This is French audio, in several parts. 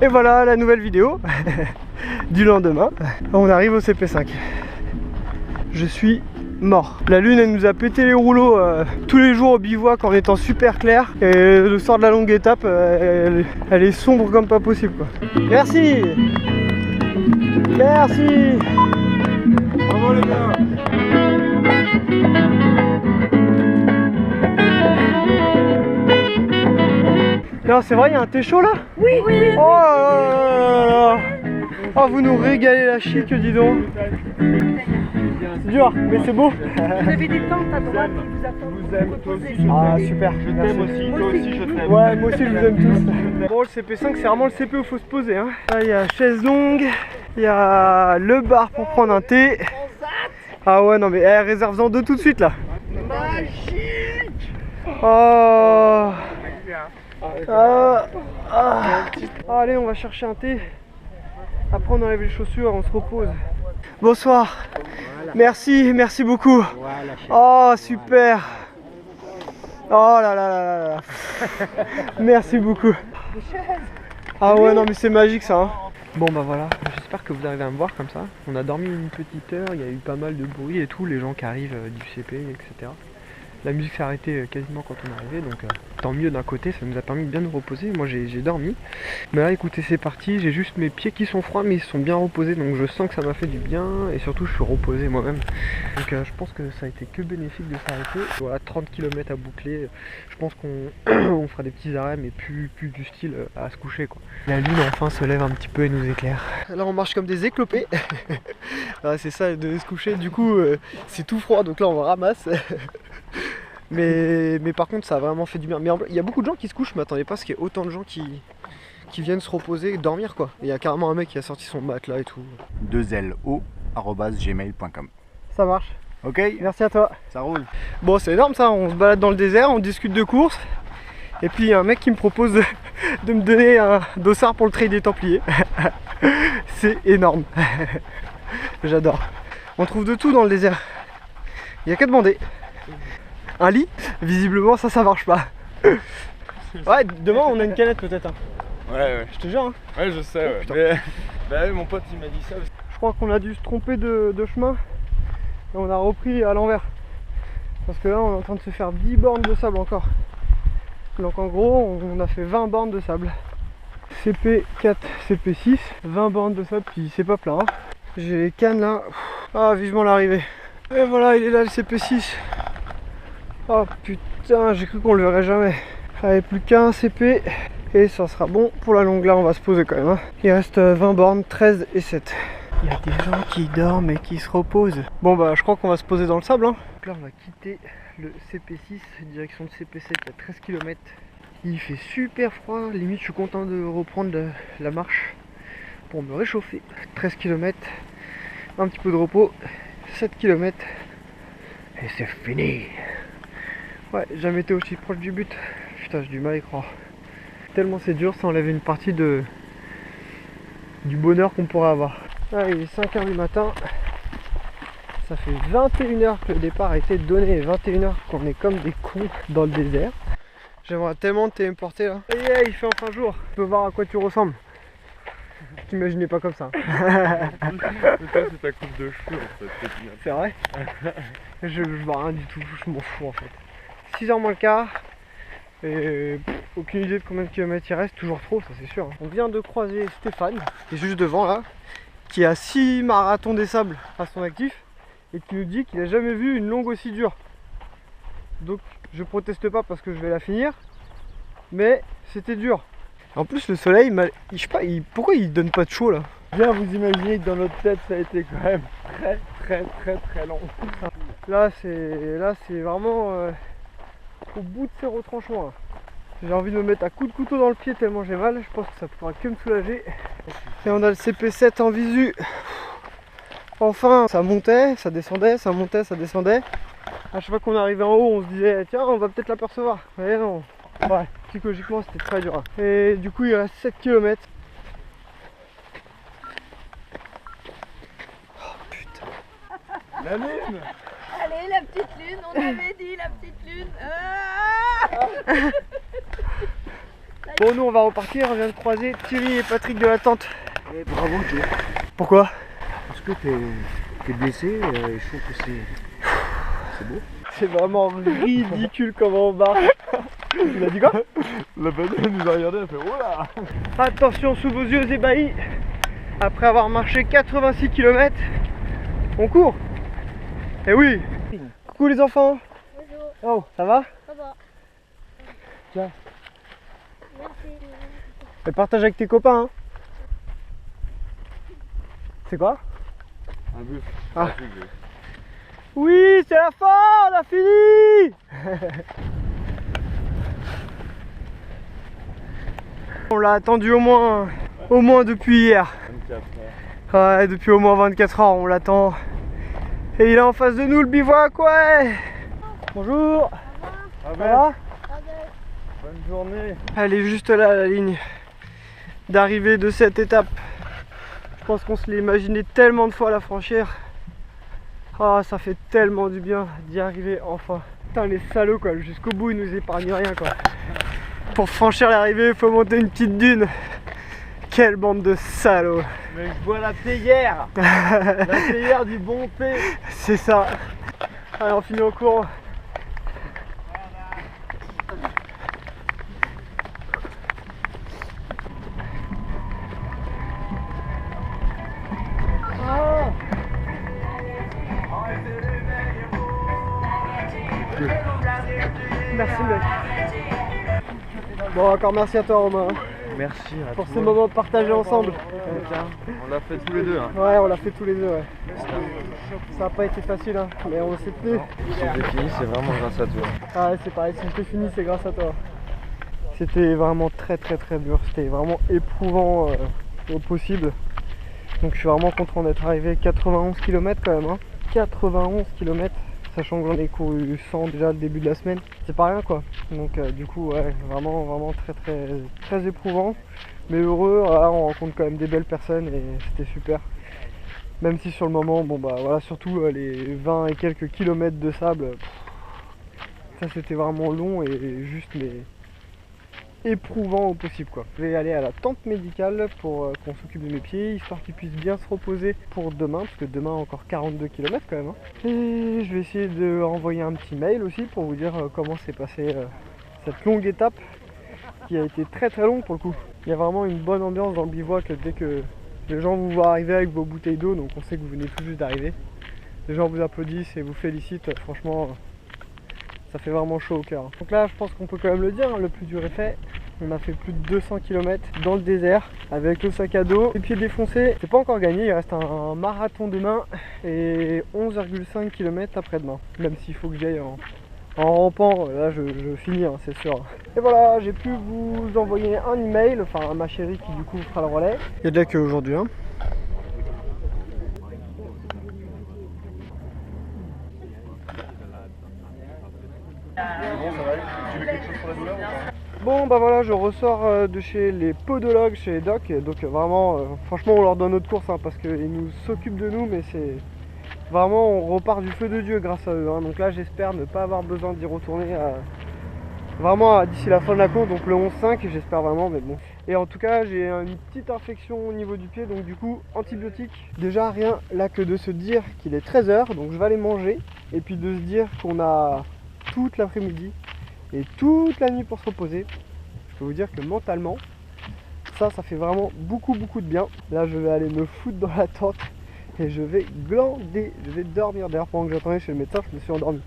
Et voilà la nouvelle vidéo du lendemain. On arrive au CP5. Je suis mort. La lune elle nous a pété les rouleaux tous les jours au bivouac en étant super clair. Et le soir de la longue étape, elle est sombre comme pas possible quoi. Merci. Merci. Bravo les gars. Non c'est vrai, il y a un thé chaud là? Oui, oui. Oh là là. Oh vous nous régalez la chic, dis donc. C'est dur, mais c'est beau. Vous avez des tentes à droite qui vous attendent. Je vous aime, toi aussi. Ah super, Je t'aime aussi, toi aussi je t'aime. Ouais, moi aussi je vous aime tous. Bon, le CP5 c'est vraiment le CP où il faut se poser. Hein. Là il y a chaise longue, il y a le bar pour prendre un thé. Ah ouais, non mais réserve-en deux tout de suite là. Magique. Oh. Allez, on va chercher un thé. Après on enlève les chaussures, on se repose. Bonsoir. Merci, merci beaucoup. Oh super. Oh là là là là là. Merci beaucoup. Ah ouais non mais c'est magique ça hein. Bon bah voilà, j'espère que vous arrivez à me voir comme ça. On a dormi une petite heure, il y a eu pas mal de bruit et tout, les gens qui arrivent du CP, etc. La musique s'est arrêtée quasiment quand on est arrivé, donc tant mieux d'un côté, ça nous a permis de bien nous reposer. Moi j'ai dormi, mais là écoutez c'est parti, j'ai juste mes pieds qui sont froids mais ils sont bien reposés, donc je sens que ça m'a fait du bien et surtout je suis reposé moi-même. Donc je pense que ça a été que bénéfique de s'arrêter. Voilà, 30 km à boucler, je pense qu'on on fera des petits arrêts mais plus du style à se coucher quoi. La lune enfin se lève un petit peu et nous éclaire. Là on marche comme des éclopés, c'est ça de se coucher, du coup c'est tout froid donc là on ramasse. Mais par contre ça a vraiment fait du bien. Mais il y a beaucoup de gens qui se couchent, je m'attendais pas à ce qu'il y ait autant de gens qui viennent se reposer et dormir quoi. Il y a carrément un mec qui a sorti son matelas et tout. 2lo@gmail.com. Ça marche. Ok, Merci à toi. ça roule. Bon c'est énorme ça, on se balade dans le désert, on discute de course. Et puis il y a un mec qui me propose de me donner un dossard pour le trail des Templiers. C'est énorme. J'adore. On trouve de tout dans le désert. Il n'y a qu'à demander. Un lit? Visiblement ça marche pas. Ouais, demain on a une canette peut-être. Hein. Ouais. Je te jure. Hein. Ouais, je sais, ouais. Bah oui, mon pote il m'a dit ça. Je crois qu'on a dû se tromper de chemin. Et on a repris à l'envers. Parce que là on est en train de se faire 10 bornes de sable encore. Donc en gros on a fait 20 bornes de sable. CP4, CP6, 20 bornes de sable, puis c'est pas plein. Hein. J'ai les cannes là. Ah vivement l'arrivée. Et voilà il est là le CP6. Oh putain, j'ai cru qu'on le verrait jamais. Allez, plus qu'un CP et ça sera bon pour la longue. Là on va se poser quand même. Hein. Il reste 20 bornes, 13 et 7. Il y a des gens qui dorment et qui se reposent. Bon bah je crois qu'on va se poser dans le sable. Hein. Donc là on va quitter le CP6, direction de CP7, il y a 13 km. Il fait super froid, limite je suis content de reprendre la marche pour me réchauffer. 13 km, un petit peu de repos, 7 km et c'est fini. Ouais, jamais été aussi proche du but. Putain, j'ai du mal à y croire. Tellement c'est dur, ça enlève une partie du bonheur qu'on pourrait avoir. Là, il est 5h du matin. Ça fait 21h que le départ a été donné et 21h qu'on est comme des cons dans le désert. J'aimerais tellement te téléporter là. Et yeah, il fait enfin jour. Tu peux voir à quoi tu ressembles. T'imaginais pas comme ça. Mais toi c'est ta coupe de cheveux en fait. C'est vrai. Je vois rien du tout, je m'en fous en fait. 6h moins le quart. Et aucune idée de combien de kilomètres il reste, toujours trop, ça c'est sûr. On vient de croiser Stéphane, qui est juste devant là, qui a 6 marathons des sables à son actif et qui nous dit qu'il a jamais vu une longue aussi dure. Donc je proteste pas parce que je vais la finir, mais c'était dur. En plus le soleil, je sais pas, pourquoi il donne pas de chaud là? Bien vous imaginez que dans notre tête ça a été quand même très long. Là c'est vraiment au bout de ces retranchements là. J'ai envie de me mettre à coups de couteau dans le pied tellement j'ai mal, je pense que ça pourra que me soulager. Et on a le CP7 en visu. Enfin ça montait, ça descendait, ça montait, ça descendait. À chaque fois qu'on arrivait en haut on se disait tiens on va peut-être l'apercevoir. Mais non, ouais, psychologiquement c'était très dur. Et du coup il reste 7 km. Oh putain. La lune. Allez, la petite lune, on avait dit la petite lune. Bon, nous on va repartir, on vient de croiser Thierry et Patrick de la tente. Et bravo Dieu. Pourquoi? Parce que t'es blessé et je trouve que c'est beau. C'est vraiment ridicule comment on marche. Il a dit quoi? La banane nous a regardé, elle fait oh là. Attention sous vos yeux ébahis. Après avoir marché 86 km, on court. Eh oui. Coucou les enfants. Bonjour. Oh, ça va? Ça va. Tiens. Merci. Et partage avec tes copains. Hein. C'est quoi? Un bœuf. Ah. Oui, c'est la fin, on a fini. On l'a attendu au moins depuis hier. 24 heures. Ouais, depuis au moins 24 heures, on l'attend. Et il est en face de nous, le bivouac, ouais. Bonjour. Ah Ça va? Bonne journée. Elle est juste là, la ligne d'arrivée de cette étape. Je pense qu'on se l'est imaginé tellement de fois à la franchir. Ah, ça fait tellement du bien d'y arriver enfin. Putain, les salauds quoi, jusqu'au bout ils nous épargnent rien quoi. Pour franchir l'arrivée, il faut monter une petite dune. Quelle bande de salauds. Mais je vois la théière. La théière du bon P. C'est ça. Allez, on finit en courant. Merci mec. Bon, encore merci à toi Romain Merci à pour toi. ces moments partagés ensemble. On l'a fait tous les deux. Hein. Ouais, on l'a fait tous les deux. Ouais. Ça n'a pas été facile, hein, mais on s'est tenu. Si j'ai fini, c'est vraiment grâce à toi. Ah ouais, c'est pareil, si je t'ai fini, c'est grâce à toi. C'était vraiment très dur, c'était vraiment éprouvant au possible. Donc je suis vraiment content d'être arrivé 91 km quand même. Hein. 91 km, sachant que j'en ai couru 100 déjà le début de la semaine. C'est pas rien quoi. Donc du coup, ouais, vraiment très éprouvant. Mais heureux, là, on rencontre quand même des belles personnes et c'était super. Même si sur le moment, bon bah voilà, surtout les 20 et quelques kilomètres de sable, ça c'était vraiment long et juste mais éprouvant au possible quoi. Je vais aller à la tente médicale pour qu'on s'occupe de mes pieds, histoire qu'ils puissent bien se reposer pour demain, parce que demain encore 42 km quand même. Hein. Et je vais essayer de renvoyer un petit mail aussi pour vous dire comment s'est passée cette longue étape qui a été très longue pour le coup. Il y a vraiment une bonne ambiance dans le bivouac dès que les gens vous voient arriver avec vos bouteilles d'eau, donc on sait que vous venez tout juste d'arriver. Les gens vous applaudissent et vous félicitent, franchement ça fait vraiment chaud au cœur. Donc là je pense qu'on peut quand même le dire, hein, le plus dur est fait. On a fait plus de 200 km dans le désert avec le sac à dos, les pieds défoncés. C'est pas encore gagné, il reste un marathon demain et 11,5 km après-demain. Même s'il faut que j'y aille en rampant, là je finis, hein, c'est sûr. Et voilà, j'ai pu vous envoyer un email, enfin à ma chérie qui du coup fera le relais. Il y a déjà qu'aujourd'hui. Hein. Bon bah voilà, je ressors de chez les podologues, chez les docs, donc vraiment, franchement on leur donne notre course hein, parce qu'ils nous s'occupent de nous, mais c'est vraiment, on repart du feu de Dieu grâce à eux. Hein. Donc là j'espère ne pas avoir besoin d'y retourner vraiment d'ici la fin de la course, donc le 11-5 j'espère vraiment, mais bon. Et en tout cas j'ai une petite infection au niveau du pied, donc du coup antibiotiques. Déjà rien là que de se dire qu'il est 13 h, donc je vais aller manger, et puis de se dire qu'on a toute l'après-midi et toute la nuit pour se reposer. Je peux vous dire que mentalement ça fait vraiment beaucoup de bien. Là je vais aller me foutre dans la tente et je vais glander, je vais dormir. D'ailleurs pendant que j'attendais chez le médecin je me suis endormi.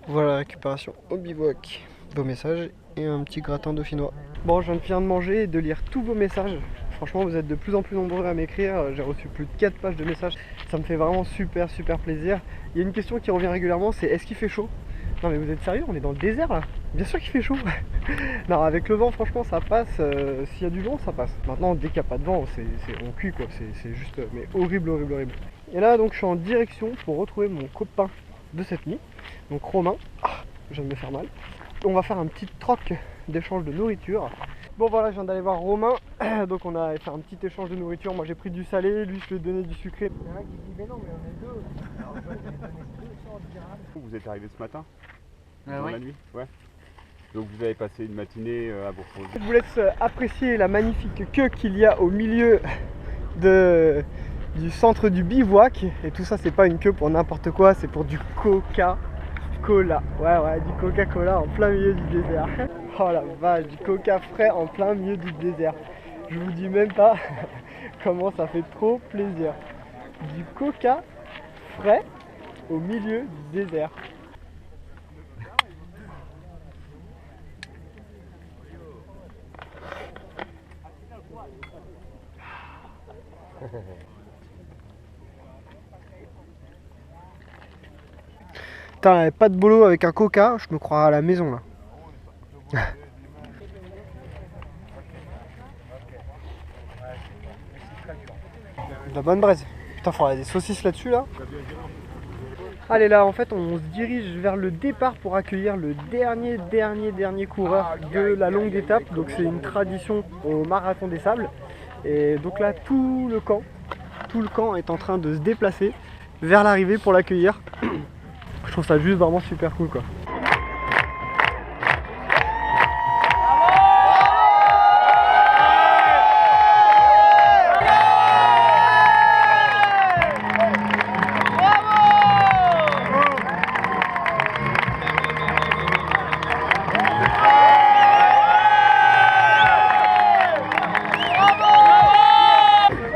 Voilà la récupération au bivouac. Vos messages et un petit gratin dauphinois. Bon, je viens de finir de manger et de lire tous vos messages. Franchement vous êtes de plus en plus nombreux à m'écrire. J'ai reçu plus de 4 pages de messages. Ça me fait vraiment super plaisir. Il y a une question qui revient régulièrement, c'est est-ce qu'il fait chaud? Non mais vous êtes sérieux, on est dans le désert là? Bien sûr qu'il fait chaud. Non, avec le vent franchement ça passe, s'il y a du vent ça passe. Maintenant dès qu'il n'y a pas de vent, on cuit quoi, c'est juste mais horrible. Et là donc je suis en direction pour retrouver mon copain de cette nuit, donc Romain. Je viens de me faire mal. On va faire un petit troc d'échange de nourriture. Bon voilà, je viens d'aller voir Romain, donc on a fait un petit échange de nourriture. Moi j'ai pris du salé, lui je lui ai donné du sucré. Il y en a qui disent mais non mais on est deux. Alors je lui ai donné 200 dirhams. Vous êtes arrivé ce matin? Ah Dans oui. la nuit? Ouais. Donc vous avez passé une matinée à vous reposer. Je vous laisse apprécier la magnifique queue qu'il y a au milieu du centre du bivouac. Et tout ça, c'est pas une queue pour n'importe quoi, c'est pour du Coca-Cola. Ouais, du Coca-Cola en plein milieu du désert. Oh la vache, du Coca frais en plein milieu du désert. Je vous dis même pas comment ça fait trop plaisir. Du Coca frais au milieu du désert. Putain, pas de boulot avec un Coca, je me crois à la maison là. De la bonne braise. Putain, faudrait des saucisses là-dessus là. Allez, là en fait on se dirige vers le départ pour accueillir le dernier coureur de la longue étape. Donc c'est une tradition au Marathon des Sables. Et donc là tout le camp est en train de se déplacer vers l'arrivée pour l'accueillir. Je trouve ça juste vraiment super cool quoi.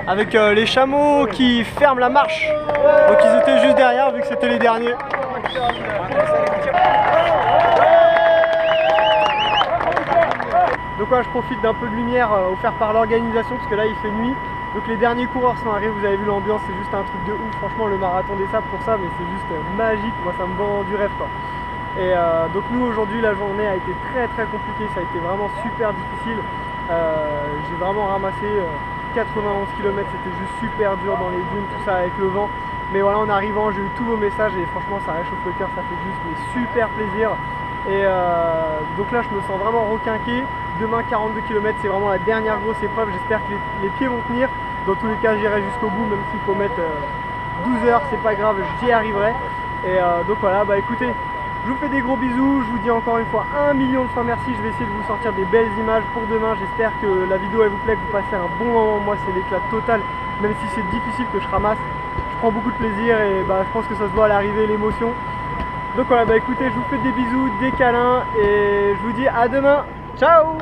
Avec les chameaux qui ferment la marche. Donc ils étaient juste derrière vu que c'était les derniers. Donc ouais, je profite d'un peu de lumière offert par l'organisation parce que là il fait nuit. Donc les derniers coureurs sont arrivés, vous avez vu l'ambiance, c'est juste un truc de ouf. Franchement le Marathon des Sables pour ça, mais c'est juste magique, moi ça me vend du rêve quoi. Et donc nous aujourd'hui la journée a été très compliquée, ça a été vraiment super difficile. J'ai vraiment ramassé 91 km, c'était juste super dur dans les dunes, tout ça avec le vent. Mais voilà, en arrivant, j'ai eu tous vos messages et franchement ça réchauffe le cœur, ça fait juste mais super plaisir. Et donc là je me sens vraiment requinqué. Demain 42 km, c'est vraiment la dernière grosse épreuve. J'espère que les pieds vont tenir. Dans tous les cas j'irai jusqu'au bout, même s'il faut mettre 12 heures, c'est pas grave, j'y arriverai. Et donc voilà, bah écoutez, je vous fais des gros bisous, je vous dis encore une fois 1 million de fois merci. Je vais essayer de vous sortir des belles images pour demain. J'espère que la vidéo elle vous plaît, que vous passez un bon moment. Moi c'est l'éclat total, même si c'est difficile que je ramasse. Je prends beaucoup de plaisir et bah, je pense que ça se voit à l'arrivée, l'émotion. Donc voilà, bah écoutez, je vous fais des bisous, des câlins et je vous dis à demain. Ciao!